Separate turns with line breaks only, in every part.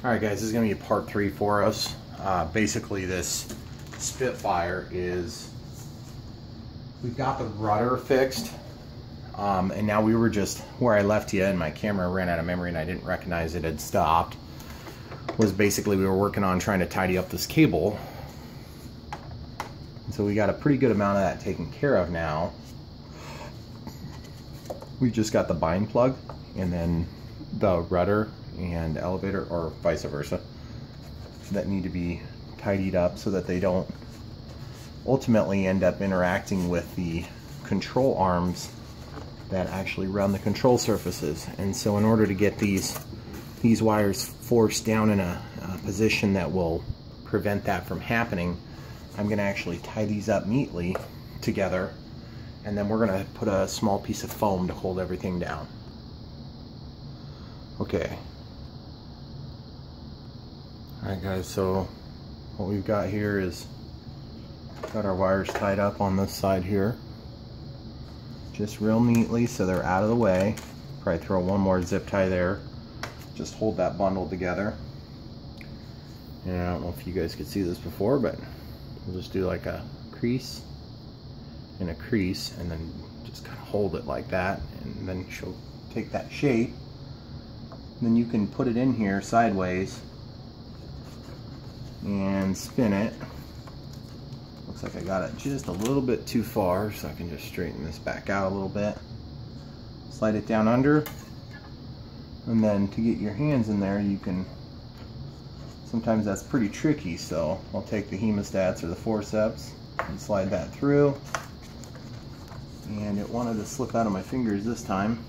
Alright guys, this is going to be part 3 for us. Basically this Spitfire is, we've got the rudder fixed, and now we were just, where I left you and my camera ran out of memory and I didn't recognize it had stopped, was basically we were working on trying to tidy up this cable. And so we got a pretty good amount of that taken care of now. We've just got the bind plug and then the rudder and elevator, or vice versa, that need to be tidied up so that they don't ultimately end up interacting with the control arms that actually run the control surfaces. And so in order to get these wires forced down in a position that will prevent that from happening, I'm going to actually tie these up neatly together, and then we're going to put a small piece of foam to hold everything down. Okay. Alright guys, so what we've got here is got our wires tied up on this side here, just real neatly so they're out of the way. Probably throw one more zip tie there, just hold that bundle together. And I don't know if you guys could see this before, but we'll just do like a crease and a crease, and then just kind of hold it like that, and then she'll take that shape. Then you can put it in here sideways and spin it. Looks like I got it just a little bit too far, so I can just straighten this back out a little bit. Slide it down under, and then to get your hands in there, you can, sometimes that's pretty tricky, so I'll take the hemostats or the forceps and slide that through. And it wanted to slip out of my fingers this time.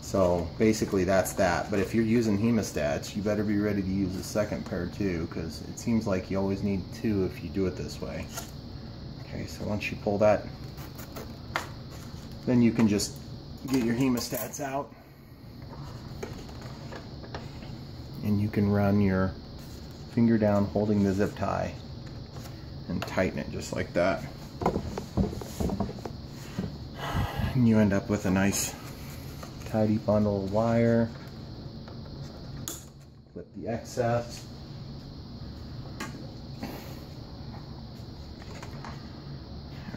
So basically that's that, but if you're using hemostats, you better be ready to use a second pair too, because it seems like you always need 2 if you do it this way. Okay, so once you pull that, then you can just get your hemostats out, and you can run your finger down holding the zip tie and tighten it just like that. And you end up with a nice tidy bundle of wire. Clip the excess.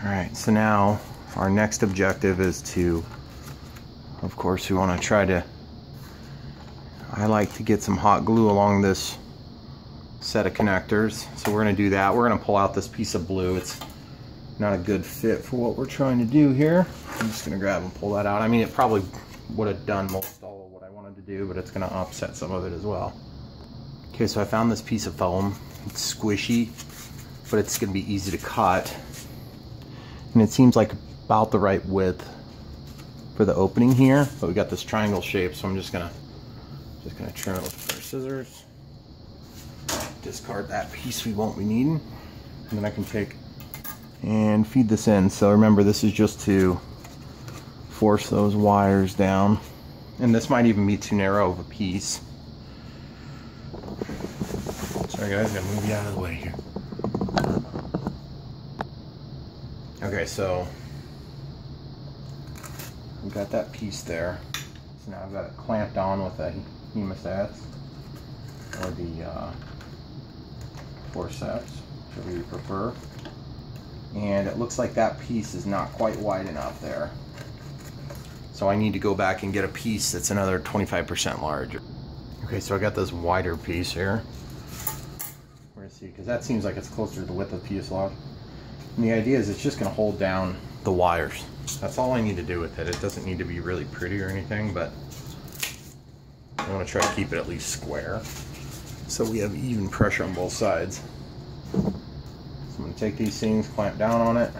Alright, so now our next objective is to, of course, we want to try to, I like to get some hot glue along this set of connectors. So we're going to do that. We're going to pull out this piece of blue. It's not a good fit for what we're trying to do here. I'm just going to grab and pull that out. I mean, it probably would have done most all of what I wanted to do, but it's going to offset some of it as well. Okay, so I found this piece of foam. It's squishy, but it's going to be easy to cut, and it seems like about the right width for the opening here. But we got this triangle shape, so I'm just gonna trim it with a pair of scissors. Discard that piece we won't be needing, and then I can take and feed this in. So remember, this is just to force those wires down, and this might even be too narrow of a piece. Sorry guys, gotta move you out of the way here. Okay, so we've got that piece there. So now I've got it clamped on with the hemostats or the forceps, whichever you prefer. And it looks like that piece is not quite wide enough there. So I need to go back and get a piece that's another 25% larger. Okay, so I got this wider piece here. We're gonna see, because that seems like it's closer to the width of the fuselage. And the idea is it's just gonna hold down the wires. That's all I need to do with it. It doesn't need to be really pretty or anything, but I want to try to keep it at least square, so we have even pressure on both sides. So I'm going to take these things, clamp down on it,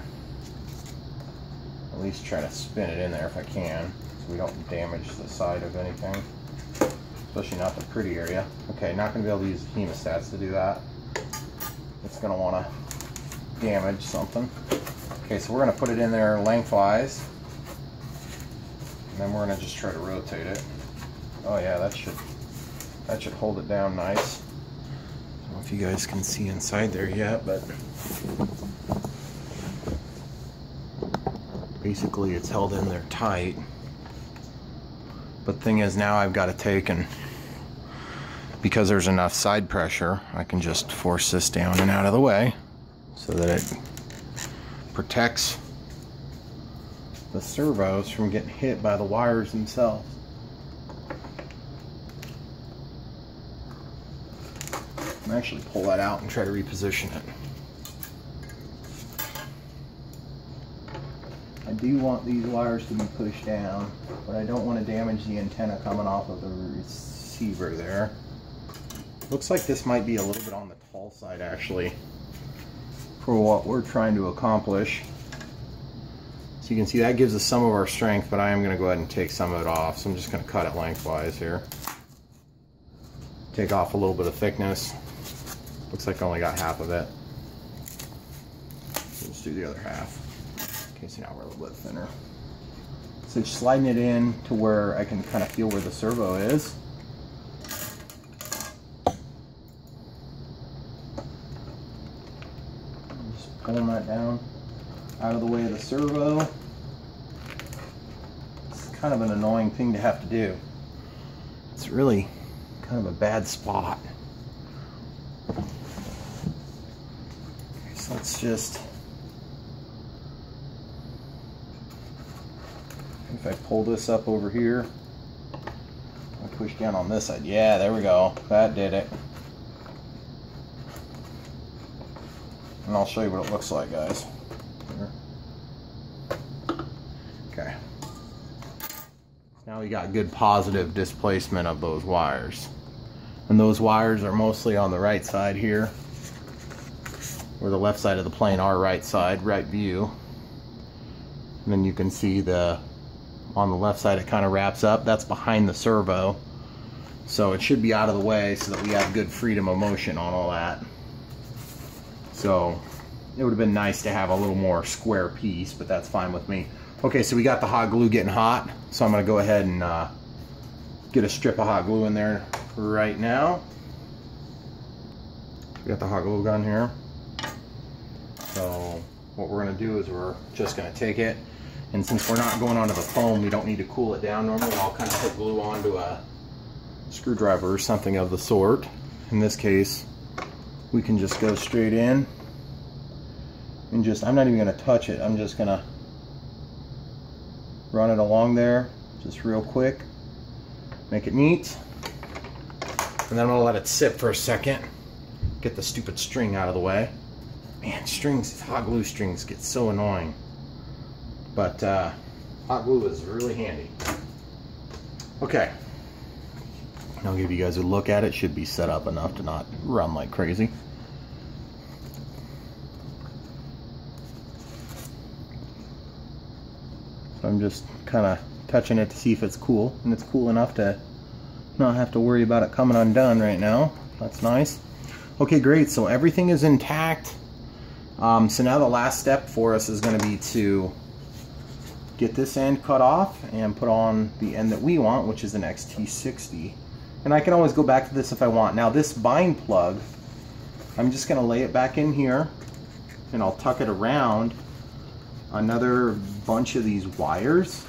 at least try to spin it in there if I can, so we don't damage the side of anything, especially not the pretty area. Okay, not going to be able to use the hemostats to do that. It's going to want to damage something. Okay, so we're going to put it in there lengthwise, and then we're going to just try to rotate it. Oh yeah, that should hold it down nice. I don't know if you guys can see inside there yet, but basically it's held in there tight. But thing is, now I've got to take, and because there's enough side pressure, I can just force this down and out of the way so that it protects the servos from getting hit by the wires themselves. I'm actually pull that out and try to reposition it. I do want these wires to be pushed down, but I don't want to damage the antenna coming off of the receiver there. Looks like this might be a little bit on the tall side actually for what we're trying to accomplish. So you can see that gives us some of our strength, but I am going to go ahead and take some of it off. So I'm just going to cut it lengthwise here. Take off a little bit of thickness. Looks like I only got half of it. Let's do the other half. Okay, so now we're a little bit thinner. So just sliding it in to where I can kind of feel where the servo is. Just pulling that down out of the way of the servo. It's kind of an annoying thing to have to do. It's really kind of a bad spot. Okay, so let's just, if I pull this up over here, I push down on this side. Yeah, there we go. That did it. And I'll show you what it looks like, guys. Here. Okay. Now we got good positive displacement of those wires. And those wires are mostly on the right side here, where the left side of the plane, our right side, right view. And then you can see on the left side it kind of wraps up. That's behind the servo. So it should be out of the way so that we have good freedom of motion on all that. So it would have been nice to have a little more square piece, but that's fine with me. Okay, so we got the hot glue getting hot. So I'm going to go ahead and get a strip of hot glue in there right now. We got the hot glue gun here. So what we're going to do is we're just going to take it, and since we're not going onto the foam, we don't need to cool it down. Normally I'll kind of put glue onto a screwdriver or something of the sort. In this case, we can just go straight in and just, I'm not even going to touch it. I'm just going to run it along there just real quick, make it neat, and then I'm going to let it sit for a second, get the stupid string out of the way. Man, strings, hot glue strings get so annoying, but hot glue is really handy. Okay, I'll give you guys a look at it. Should be set up enough to not run like crazy. So I'm just kind of touching it to see if it's cool, and it's cool enough to not have to worry about it coming undone right now. That's nice. Okay, great. So everything is intact. So now the last step for us is going to be to get this end cut off and put on the end that we want, which is an XT60. And I can always go back to this if I want. Now this bind plug, I'm just going to lay it back in here, and I'll tuck it around another bunch of these wires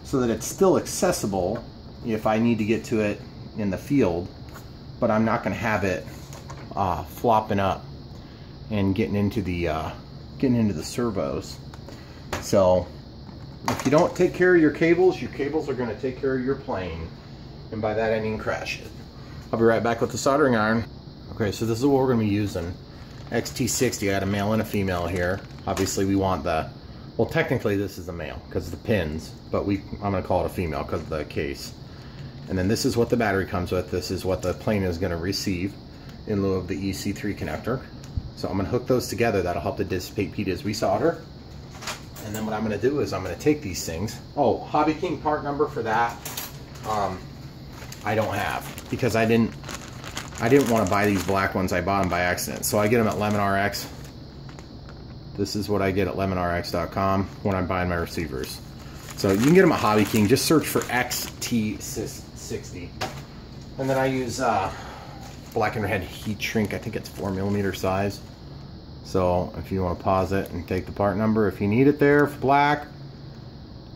so that it's still accessible if I need to get to it in the field, but I'm not going to have it flopping up and getting into the servos. So if you don't take care of your cables are going to take care of your plane, and by that I mean crash it. I'll be right back with the soldering iron. Okay, so this is what we're going to be using. XT60, I got a male and a female here. Obviously we want well, technically this is a male because of the pins, but I'm going to call it a female because of the case. And then this is what the battery comes with. This is what the plane is going to receive in lieu of the EC3 connector. So I'm going to hook those together. That'll help to dissipate heat as we solder. And then what I'm going to do is I'm going to take these things. Oh, Hobby King part number for that, I don't have, because I didn't want to buy these black ones. I bought them by accident. So I get them at Lemon RX. This is what I get at lemonrx.com when I'm buying my receivers. So you can get them at Hobby King. Just search for XT60. And then I use black and red heat shrink. I think it's 4mm size. So if you want to pause it and take the part number, if you need it there for black,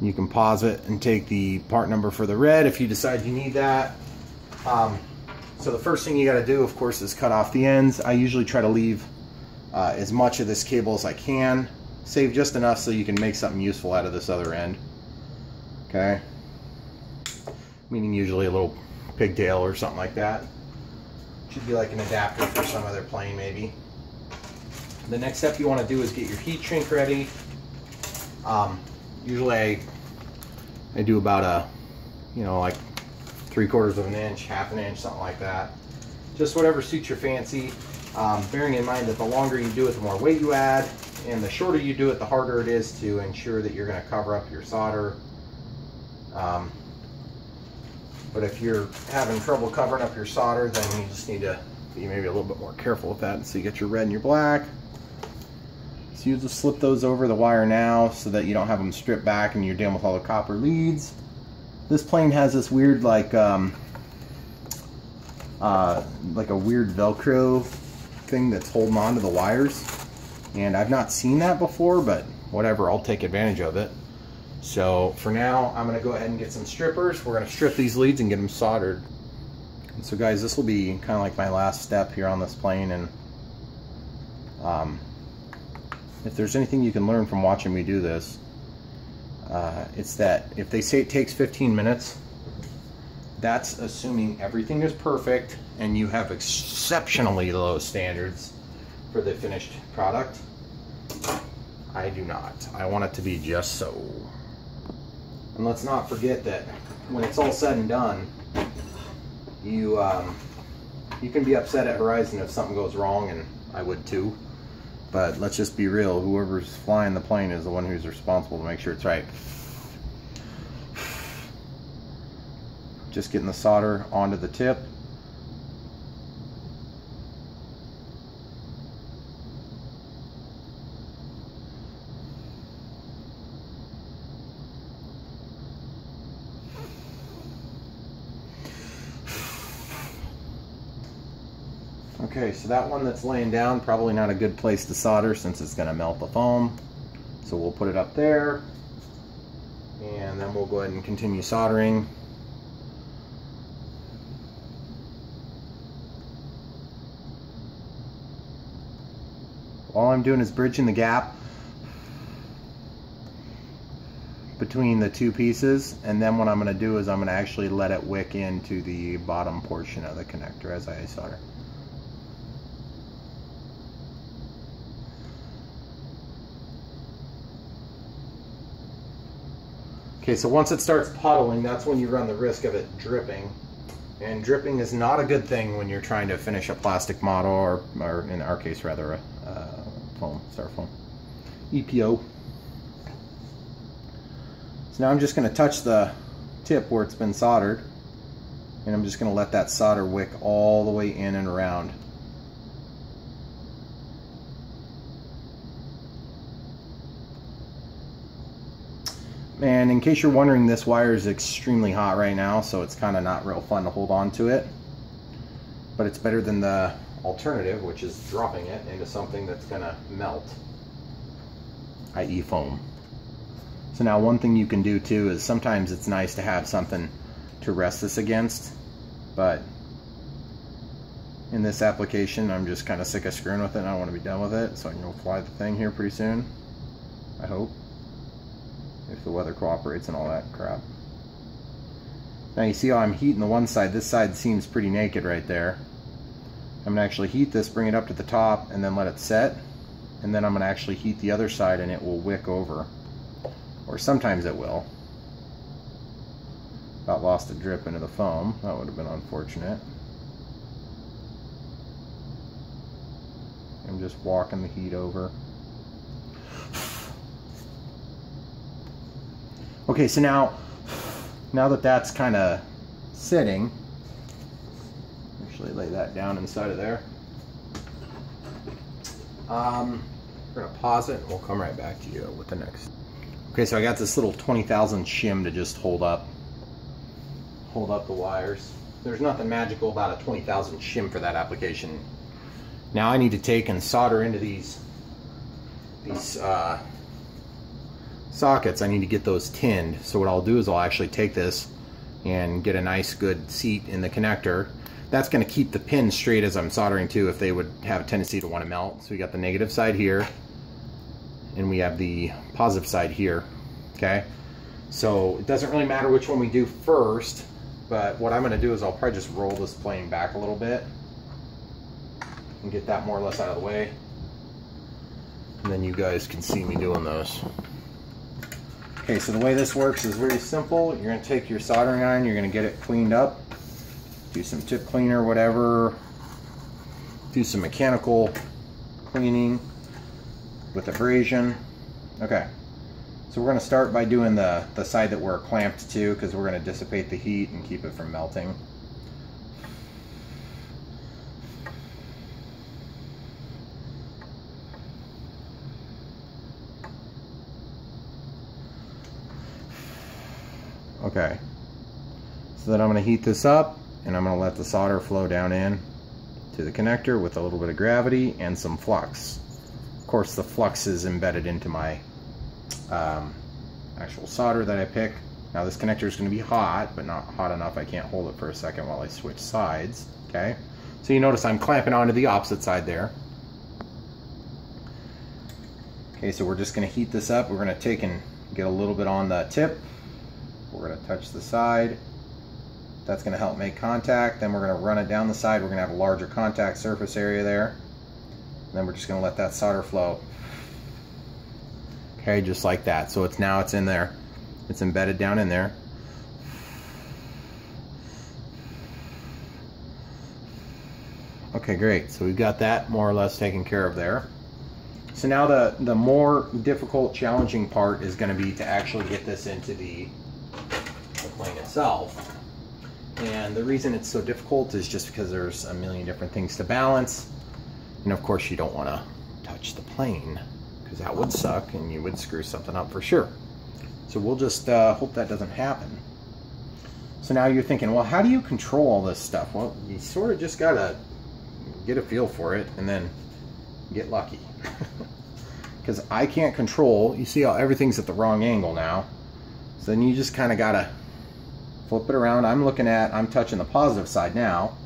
You can pause it and take the part number for the red if you decide you need that. So the first thing you got to do, of course, is cut off the ends. I usually try to leave as much of this cable as I can. Save just enough so you can make something useful out of this other end. Okay? Meaning usually a little pigtail or something like that. Should be like an adapter for some other plane maybe. The next step you want to do is get your heat shrink ready. Usually I do about a, you know, like 3/4 of an inch, half an inch, something like that. Just whatever suits your fancy. Bearing in mind that the longer you do it, the more weight you add, and the shorter you do it, the harder it is to ensure that you're going to cover up your solder. But if you're having trouble covering up your solder, then you just need to be maybe a little bit more careful with that. So you get your red and your black. So you just slip those over the wire now so that you don't have them stripped back and you're dealing with all the copper leads. This plane has this weird like a weird Velcro thing that's holding on to the wires. And I've not seen that before, but whatever, I'll take advantage of it. So for now, I'm gonna go ahead and get some strippers. We're gonna strip these leads and get them soldered. And so guys, this will be kind of like my last step here on this plane. And if there's anything you can learn from watching me do this, it's that if they say it takes 15 minutes, that's assuming everything is perfect and you have exceptionally low standards for the finished product. I do not. I want it to be just so. And let's not forget that when it's all said and done, you can be upset at Horizon if something goes wrong, and I would too. But let's just be real, whoever's flying the plane is the one who's responsible to make sure it's right. Just getting the solder onto the tip. Okay, so that one that's laying down, probably not a good place to solder since it's going to melt the foam. So we'll put it up there, and then we'll go ahead and continue soldering. All I'm doing is bridging the gap between the two pieces, and then what I'm going to do is I'm going to actually let it wick into the bottom portion of the connector as I solder. Okay, so once it starts puddling, that's when you run the risk of it dripping. And dripping is not a good thing when you're trying to finish a plastic model, or in our case rather a foam, styrofoam, EPO. So now I'm just going to touch the tip where it's been soldered, and I'm just going to let that solder wick all the way in and around. And in case you're wondering, this wire is extremely hot right now, so it's kind of not real fun to hold on to it. But it's better than the alternative, which is dropping it into something that's going to melt, i.e. foam. So now one thing you can do too is sometimes it's nice to have something to rest this against, but in this application I'm just kind of sick of screwing with it and I want to be done with it, so I can go fly the thing here pretty soon, I hope, if the weather cooperates and all that crap. Now you see how I'm heating the one side. This side seems pretty naked right there. I'm going to actually heat this, bring it up to the top, and then let it set. And then I'm going to actually heat the other side and it will wick over. Or sometimes it will. About lost a drip into the foam. That would have been unfortunate. I'm just walking the heat over. Okay, so now that that's kind of sitting, actually lay that down inside of there. We're gonna pause it and we'll come right back to you with the next. Okay, so I got this little 20,000 shim to just hold up the wires. There's nothing magical about a 20,000 shim for that application. Now I need to take and solder into these sockets, I need to get those tinned. So what I'll do is I'll actually take this and get a nice good seat in the connector. That's going to keep the pin straight as I'm soldering too, if they would have a tendency to want to melt. So we got the negative side here, and we have the positive side here. Okay, so it doesn't really matter which one we do first, but what I'm going to do is I'll probably just roll this plane back a little bit and get that more or less out of the way, and then you guys can see me doing those. Okay, so the way this works is very simple. You're going to take your soldering iron, you're going to get it cleaned up, do some tip cleaner, whatever, do some mechanical cleaning with abrasion. Okay, so we're going to start by doing the side that we're clamped to, because we're going to dissipate the heat and keep it from melting. Okay, so then I'm going to heat this up, and I'm going to let the solder flow down in to the connector with a little bit of gravity and some flux. Of course, the flux is embedded into my actual solder that I pick. Now this connector is going to be hot, but not hot enough I can't hold it for a second while I switch sides. Okay, so you notice I'm clamping onto the opposite side there. Okay, so we're just going to heat this up. We're going to take and get a little bit on the tip. We're going to touch the side. That's going to help make contact. Then we're going to run it down the side. We're going to have a larger contact surface area there. And then we're just going to let that solder flow. Okay, just like that. So now it's in there. It's embedded down in there. Okay, great. So we've got that more or less taken care of there. So now the more difficult, challenging part is going to be to actually get this into the plane itself. And the reason it's so difficult is just because there's a million different things to balance, and of course you don't want to touch the plane, because that would suck and you would screw something up for sure. So we'll just hope that doesn't happen. So now you're thinking, well, how do you control all this stuff? Well, you sort of just gotta get a feel for it and then get lucky. Because I can't control, you see how everything's at the wrong angle now, so then you just kind of gotta flip it around. I'm touching the positive side now,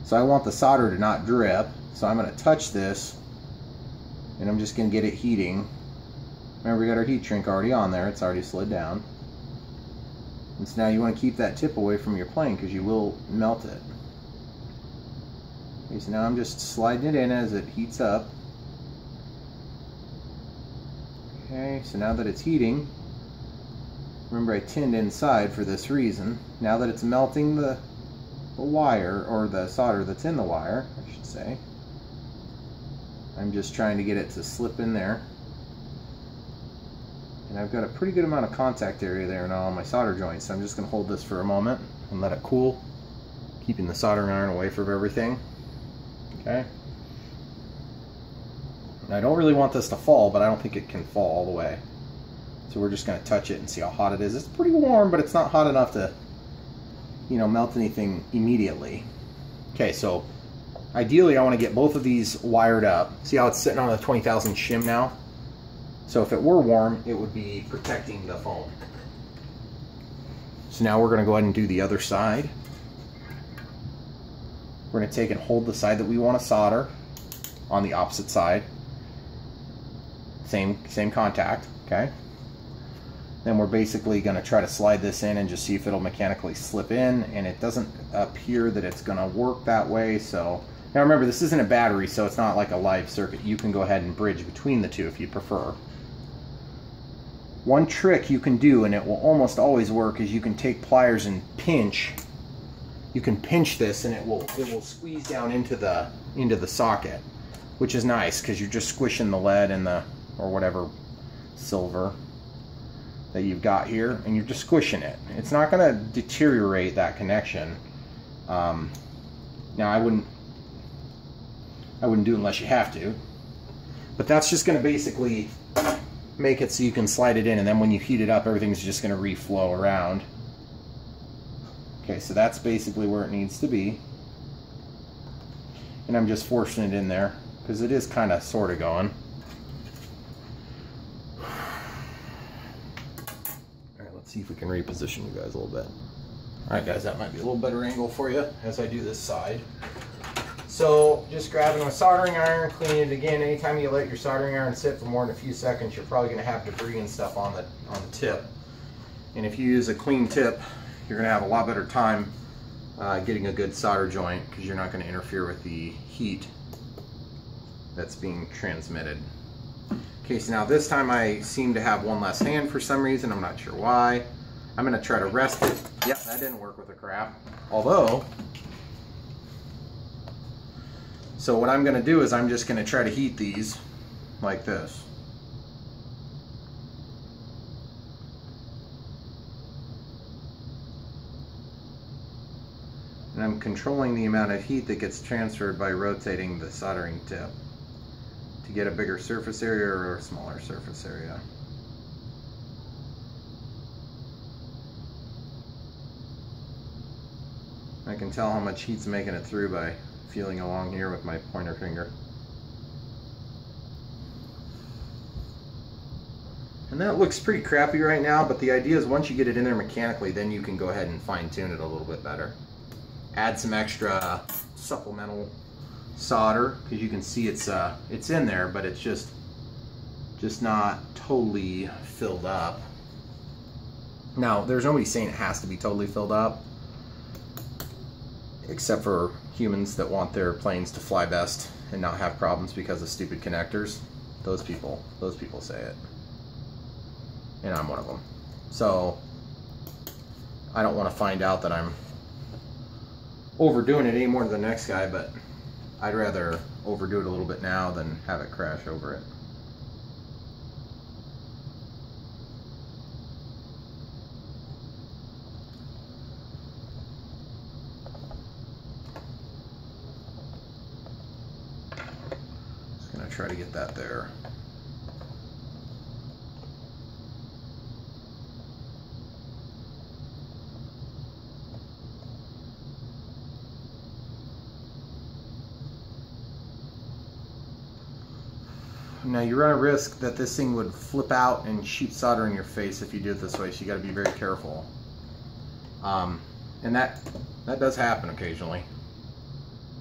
so I want the solder to not drip, so I'm going to touch this and I'm just going to get it heating. Remember, we got our heat shrink already on there, it's already slid down. And so now you want to keep that tip away from your plane because you will melt it. Okay, so now I'm just sliding it in as it heats up. Okay, so now that it's heating, remember I tinned inside for this reason. Now that it's melting the wire, or the solder that's in the wire, I should say, I'm just trying to get it to slip in there. And I've got a pretty good amount of contact area there now on my solder joint, so I'm just going to hold this for a moment and let it cool, keeping the soldering iron away from everything. Okay. And I don't really want this to fall, but I don't think it can fall all the way. So we're just going to touch it and see how hot it is. It's pretty warm, but it's not hot enough to, you know, melt anything immediately. Okay, so ideally I want to get both of these wired up. See how it's sitting on a 20,000 shim now? So if it were warm, it would be protecting the foam. So now we're going to go ahead and do the other side. We're going to take and hold the side that we want to solder on the opposite side. Same contact, okay? Then we're basically going to try to slide this in and just see if it'll mechanically slip in, and it doesn't appear that it's going to work that way. So now remember, this isn't a battery, so it's not like a live circuit. You can go ahead and bridge between the two if you prefer. One trick you can do, and it will almost always work, is you can take pliers and pinch. You can pinch this and it will squeeze down into the socket, which is nice because you're just squishing the lead and or whatever silver that you've got here, and you're just squishing it. It's not going to deteriorate that connection. Now I wouldn't do it unless you have to, but that's just going to basically make it so you can slide it in, and then when you heat it up, everything's just going to reflow around. Okay, so that's basically where it needs to be, and I'm just forcing it in there because it is kind of sort of going. see if we can reposition you guys a little bit. All right, guys, that might be a little better angle for you as I do this side. So just grabbing a soldering iron, cleaning it again. Anytime you let your soldering iron sit for more than a few seconds, you're probably going to have debris and stuff on the tip. And if you use a clean tip, you're going to have a lot better time getting a good solder joint, because you're not going to interfere with the heat that's being transmitted. Okay, so now this time I seem to have one less hand for some reason. I'm not sure why. I'm going to try to rest it. Yep, that didn't work with the crap. Although, so what I'm going to do is I'm just going to try to heat these like this. And I'm controlling the amount of heat that gets transferred by rotating the soldering tip to get a bigger surface area or a smaller surface area. I can tell how much heat's making it through by feeling along here with my pointer finger. And that looks pretty crappy right now, but the idea is once you get it in there mechanically, then you can go ahead and fine tune it a little bit better. Add some extra supplemental solder, because you can see it's in there, but it's just not totally filled up. Now, there's nobody saying it has to be totally filled up, except for humans that want their planes to fly best and not have problems because of stupid connectors. Those people say it, and I'm one of them. So I don't want to find out that I'm overdoing it any more than the next guy, but I'd rather overdo it a little bit now than have it crash over it. Just gonna try to get that there. Now you run a risk that this thing would flip out and shoot solder in your face if you do it this way, so you got to be very careful. And that does happen occasionally.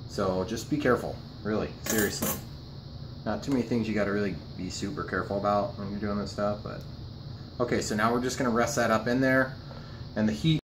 So just be careful, really, seriously. Not too many things you got to really be super careful about when you're doing this stuff. But okay, so now we're just going to rest that up in there, and the heat